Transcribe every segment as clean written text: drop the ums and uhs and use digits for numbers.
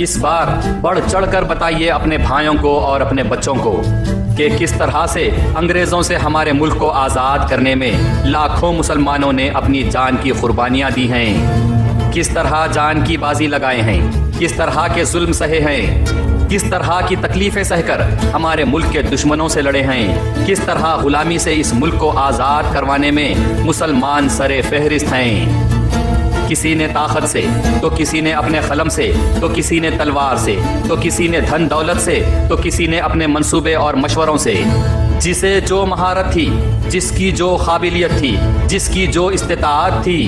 इस बार बढ़ चढ़कर बताइए अपने भाइयों को और अपने बच्चों को कि किस तरह से अंग्रेज़ों से हमारे मुल्क को आज़ाद करने में लाखों मुसलमानों ने अपनी जान की कुर्बानियाँ दी हैं, किस तरह जान की बाजी लगाए हैं, किस तरह के जुल्म सहे हैं, किस तरह की तकलीफ़ें सहकर हमारे मुल्क के दुश्मनों से लड़े हैं, किस तरह गुलामी से इस मुल्क को आज़ाद करवाने में मुसलमान सरे फहरिस्त हैं। किसी ने ताकत से, तो किसी ने अपने कलम से, तो किसी ने तलवार से, तो किसी ने धन दौलत से, तो किसी ने अपने मंसूबे और मशवरों से। जिसे जो महारत थी, जिसकी जो काबिलियत थी, जिसकी जो इस्तिताअत थी,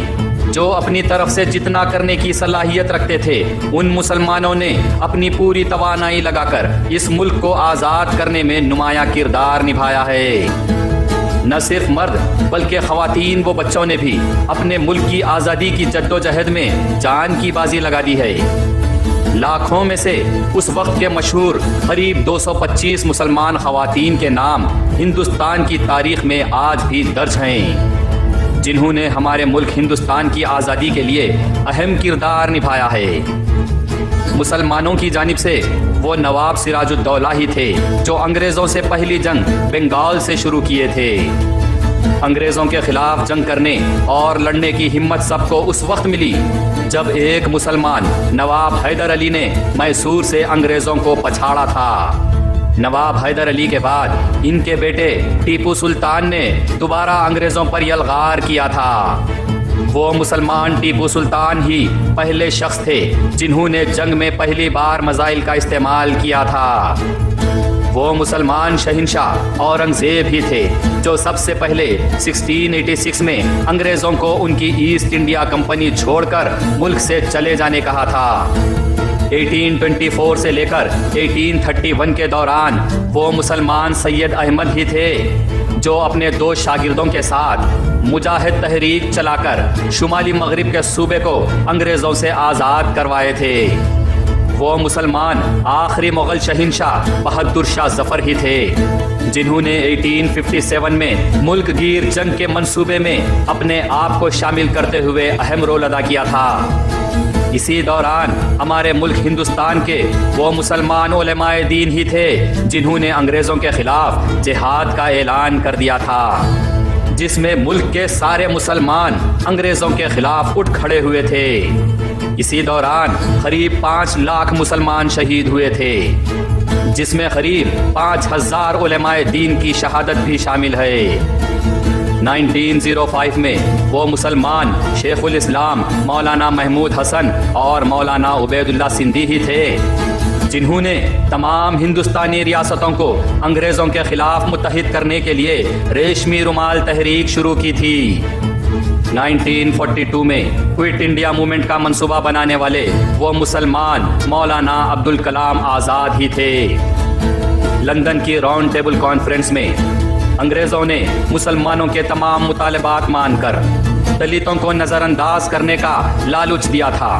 जो अपनी तरफ से जितना करने की सलाहियत रखते थे, उन मुसलमानों ने अपनी पूरी तवानाई लगाकर इस मुल्क को आज़ाद करने में नुमाया किरदार निभाया है। न सिर्फ मर्द बल्कि ख़वातीन व बच्चों ने भी अपने मुल्क की आज़ादी की जद्दोजहद में जान की बाजी लगा दी है। लाखों में से उस वक्त के मशहूर करीब 225 मुसलमान ख़वातीन के नाम हिंदुस्तान की तारीख़ में आज भी दर्ज हैं, जिन्होंने हमारे मुल्क हिंदुस्तान की आज़ादी के लिए अहम किरदार निभाया है। मुसलमानों की जानिब से वो नवाब सिराजुद्दौला ही थे जो अंग्रेज़ों से पहली जंग बंगाल से शुरू किए थे। अंग्रेज़ों के खिलाफ जंग करने और लड़ने की हिम्मत सबको उस वक्त मिली जब एक मुसलमान नवाब हैदर अली ने मैसूर से अंग्रेज़ों को पछाड़ा था। नवाब हैदर अली के बाद इनके बेटे टीपू सुल्तान ने दोबारा अंग्रेज़ों पर यलगार किया था। वो मुसलमान टीपू सुल्तान ही पहले शख्स थे जिन्होंने जंग में पहली बार मिसाइल का इस्तेमाल किया था। वो मुसलमान शहंशाह औरंगजेब ही थे जो सबसे पहले 1686 में अंग्रेज़ों को उनकी ईस्ट इंडिया कंपनी छोड़कर मुल्क से चले जाने कहा था। 1824 से लेकर 1831 के दौरान वो मुसलमान सैयद अहमद ही थे जो अपने 2 शागिर्दों के साथ मुजाहिद तहरीक चलाकर शुमाली मगरिब के सूबे को अंग्रेज़ों से आज़ाद करवाए थे। वो मुसलमान आखिरी मुग़ल शहंशाह बहादुर शाह जफ़र ही थे जिन्होंने 1857 में मुल्क गिर जंग के मंसूबे में अपने आप को शामिल करते हुए अहम रोल अदा किया था। इसी दौरान हमारे मुल्क हिंदुस्तान के वो मुसलमान उलमाए दीन ही थे जिन्होंने अंग्रेज़ों के खिलाफ जिहाद का ऐलान कर दिया था, जिसमें मुल्क के सारे मुसलमान अंग्रेज़ों के खिलाफ उठ खड़े हुए थे। इसी दौरान करीब 5 लाख मुसलमान शहीद हुए थे, जिसमें करीब 5000 उलमाए दीन की शहादत भी शामिल है। 1905 में वो मुसलमान शेखुल इस्लाम मौलाना महमूद हसन और मौलाना उबैदुल्ला सिंधी ही थे जिन्होंने तमाम हिंदुस्तानी रियासतों को अंग्रेज़ों के खिलाफ मुत्तहिद करने के लिए रेशमी रुमाल तहरीक शुरू की थी। 1942 में क्विट इंडिया मूवमेंट का मंसूबा बनाने वाले वो मुसलमान मौलाना अब्दुल कलाम आज़ाद ही थे। लंदन की राउंड टेबल कॉन्फ्रेंस में अंग्रेज़ों ने मुसलमानों के तमाम मुतालबात मानकर दलितों को नज़रअंदाज करने का लालच दिया था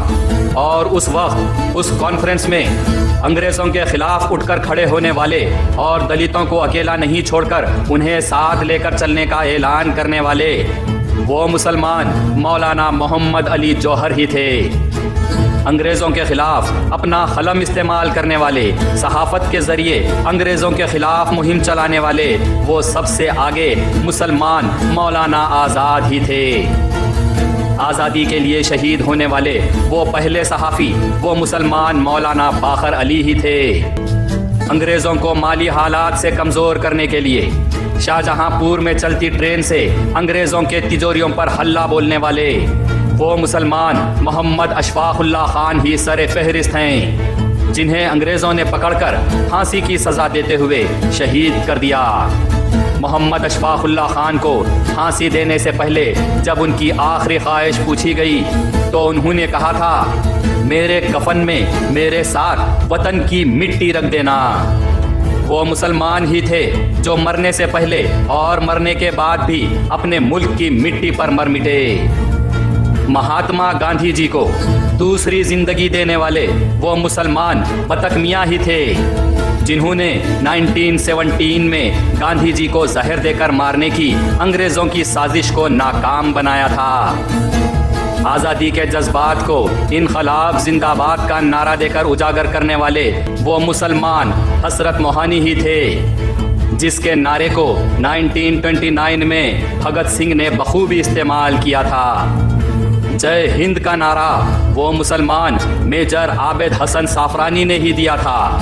और उस वक्त उस कॉन्फ्रेंस में अंग्रेज़ों के खिलाफ उठकर खड़े होने वाले और दलितों को अकेला नहीं छोड़कर उन्हें साथ लेकर चलने का ऐलान करने वाले वो मुसलमान मौलाना मोहम्मद अली जौहर ही थे। अंग्रेज़ों के खिलाफ अपना कलम इस्तेमाल करने वाले, सहाफ़त के ज़रिए अंग्रेज़ों के खिलाफ मुहिम चलाने वाले वो सबसे आगे मुसलमान मौलाना आज़ाद ही थे। आज़ादी के लिए शहीद होने वाले वो पहले सहाफ़ी वो मुसलमान मौलाना बाकर अली ही थे। अंग्रेज़ों को माली हालात से कमज़ोर करने के लिए शाहजहांपुर में चलती ट्रेन से अंग्रेज़ों के तिजोरियों पर हल्ला बोलने वाले वो मुसलमान मोहम्मद अशफाकुल्लाह खान ही सरे फहरिस्त हैं जिन्हें अंग्रेज़ों ने पकड़कर फांसी की सज़ा देते हुए शहीद कर दिया। मोहम्मद अशफाकुल्लाह खान को फांसी देने से पहले जब उनकी आखिरी ख्वाहिश पूछी गई तो उन्होंने कहा था, मेरे कफन में मेरे साथ वतन की मिट्टी रख देना। वो मुसलमान ही थे जो मरने से पहले और मरने के बाद भी अपने मुल्क की मिट्टी पर मर मिटे। महात्मा गांधी जी को दूसरी जिंदगी देने वाले वो मुसलमान बतक मियाँ ही थे जिन्होंने 1917 में गांधी जी को जहर देकर मारने की अंग्रेज़ों की साजिश को नाकाम बनाया था। आज़ादी के जज्बात को इनकलाब जिंदाबाद का नारा देकर उजागर करने वाले वो मुसलमान हसरत मोहानी ही थे, जिसके नारे को 1929 में भगत सिंह ने बखूबी इस्तेमाल किया था। जय हिंद का नारा वो मुसलमान मेजर आबिद हसन साफरानी ने ही दिया था,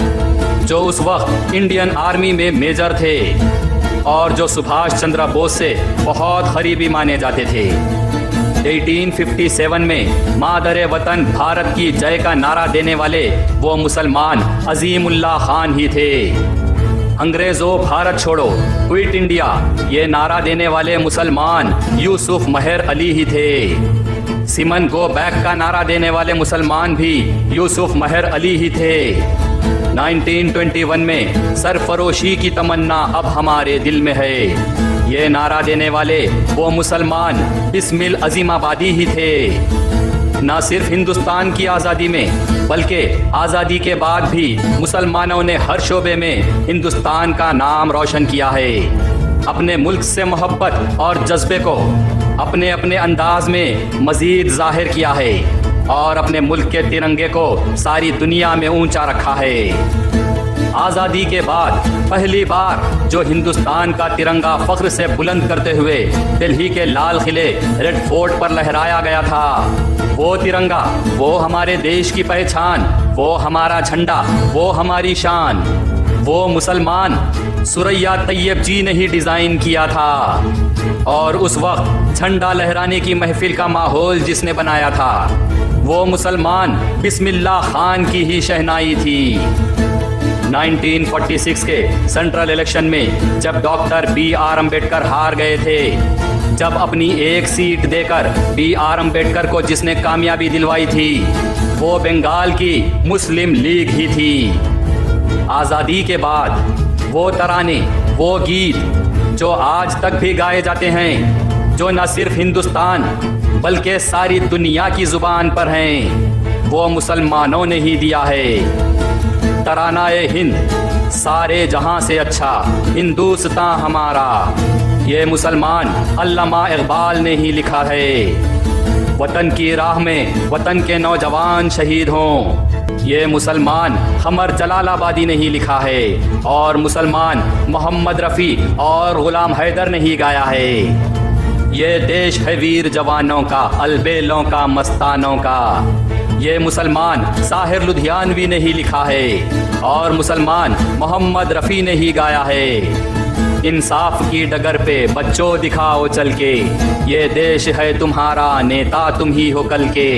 जो उस वक्त इंडियन आर्मी में मेजर थे और जो सुभाष चंद्र बोस से बहुत करीबी माने जाते थे। 1857 में मादरे वतन भारत की जय का नारा देने वाले वो मुसलमान अजीमुल्लाह खान ही थे। अंग्रेजों भारत छोड़ो, क्विट इंडिया ये नारा देने वाले मुसलमान यूसुफ मेहर अली ही थे। सिमन गो बैक का नारा देने वाले मुसलमान भी यूसुफ मेहर अली ही थे। 1921 में सरफरोशी की तमन्ना अब हमारे दिल में है, ये नारा देने वाले वो मुसलमान बिस्मिल अजीमाबादी ही थे। न सिर्फ हिंदुस्तान की आज़ादी में बल्कि आज़ादी के बाद भी मुसलमानों ने हर शोबे में हिंदुस्तान का नाम रोशन किया है। अपने मुल्क से मोहब्बत और जज्बे को अपने अपने अंदाज में मजीद जाहिर किया है और अपने मुल्क के तिरंगे को सारी दुनिया में ऊंचा रखा है। आज़ादी के बाद पहली बार जो हिंदुस्तान का तिरंगा फख्र से बुलंद करते हुए दिल्ली के लाल किले रेड फोर्ट पर लहराया गया था, वो तिरंगा, वो हमारे देश की पहचान, वो हमारा झंडा, वो हमारी शान, वो मुसलमान सुरैया तैयब जी ने ही डिज़ाइन किया था। और उस वक्त झंडा लहराने की महफिल का माहौल जिसने बनाया था, वो मुसलमान बिस्मिल्लाह खान की ही शहनाई थी। 1946 के सेंट्रल इलेक्शन में जब डॉक्टर B.R. अम्बेडकर हार गए थे, जब अपनी एक सीट देकर B.R. अम्बेडकर को जिसने कामयाबी दिलवाई थी, वो बंगाल की मुस्लिम लीग ही थी। आज़ादी के बाद वो तराने, वो गीत जो आज तक भी गाए जाते हैं, जो न सिर्फ हिंदुस्तान बल्कि सारी दुनिया की जुबान पर हैं, वो मुसलमानों ने ही दिया है। तराना-ए हिंद सारे जहां से अच्छा हिंदुस्तान हमारा, ये मुसलमान अल्लामा इकबाल ने ही लिखा है। वतन की राह में वतन के नौजवान शहीद हों, ये मुसलमान हमर जलालाबादी ने ही लिखा है और मुसलमान मोहम्मद रफ़ी और गुलाम हैदर ने ही गाया है। ये देश है वीर जवानों का, अलबेलों का, मस्तानों का, ये मुसलमान साहिर लुधियानवी ने ही लिखा है और मुसलमान मोहम्मद रफ़ी ने ही गाया है। इंसाफ की डगर पे बच्चों दिखाओ चल के, ये देश है तुम्हारा, नेता तुम ही हो कल के,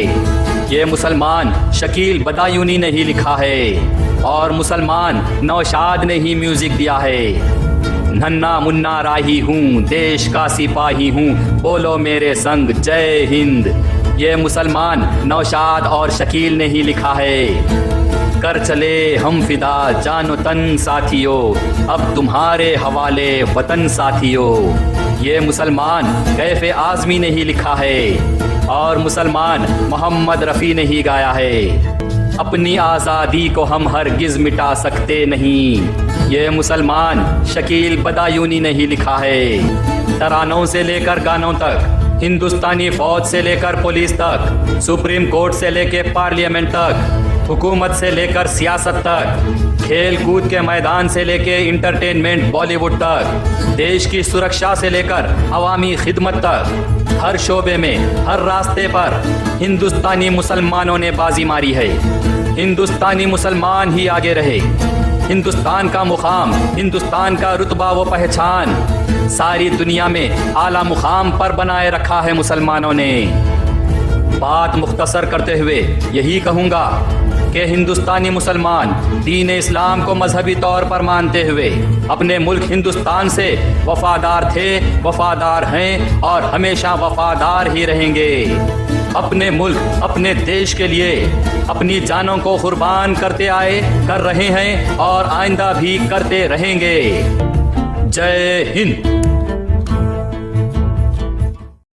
ये मुसलमान शकील बदायूनी ने ही लिखा है और मुसलमान नौशाद ने ही म्यूजिक दिया है। नन्ना मुन्ना राही हूँ, देश का सिपाही हूँ, बोलो मेरे संग जय हिंद, ये मुसलमान नौशाद और शकील ने ही लिखा है। कर चले हम फिदा जानो तन साथियों, अब तुम्हारे हवाले वतन साथियों, ये मुसलमान कैफे आज़मी ने ही लिखा है और मुसलमान मोहम्मद रफ़ी ने ही गाया है। अपनी आज़ादी को हम हरगिज़ मिटा सकते नहीं, ये मुसलमान शकील बदायूनी ने ही लिखा है। तरानों से लेकर गानों तक, हिंदुस्तानी फौज से लेकर पुलिस तक, सुप्रीम कोर्ट से लेकर पार्लियामेंट तक, हुकूमत से लेकर सियासत तक, खेल कूद के मैदान से लेकर इंटरटेनमेंट बॉलीवुड तक, देश की सुरक्षा से लेकर अवामी खिदमत तक, हर शोबे में हर रास्ते पर हिंदुस्तानी मुसलमानों ने बाजी मारी है। हिंदुस्तानी मुसलमान ही आगे रहे। हिंदुस्तान का मुकाम, हिंदुस्तान का रुतबा व पहचान सारी दुनिया में आला मुकाम पर बनाए रखा है मुसलमानों ने। बात मुख्तसर करते हुए यही कहूँगा कि हिंदुस्तानी मुसलमान दीन इस्लाम को मजहबी तौर पर मानते हुए अपने मुल्क हिंदुस्तान से वफादार थे, वफादार हैं और हमेशा वफादार ही रहेंगे। अपने मुल्क, अपने देश के लिए अपनी जानों को कुर्बान करते आए, कर रहे हैं और आइंदा भी करते रहेंगे। जय हिंद।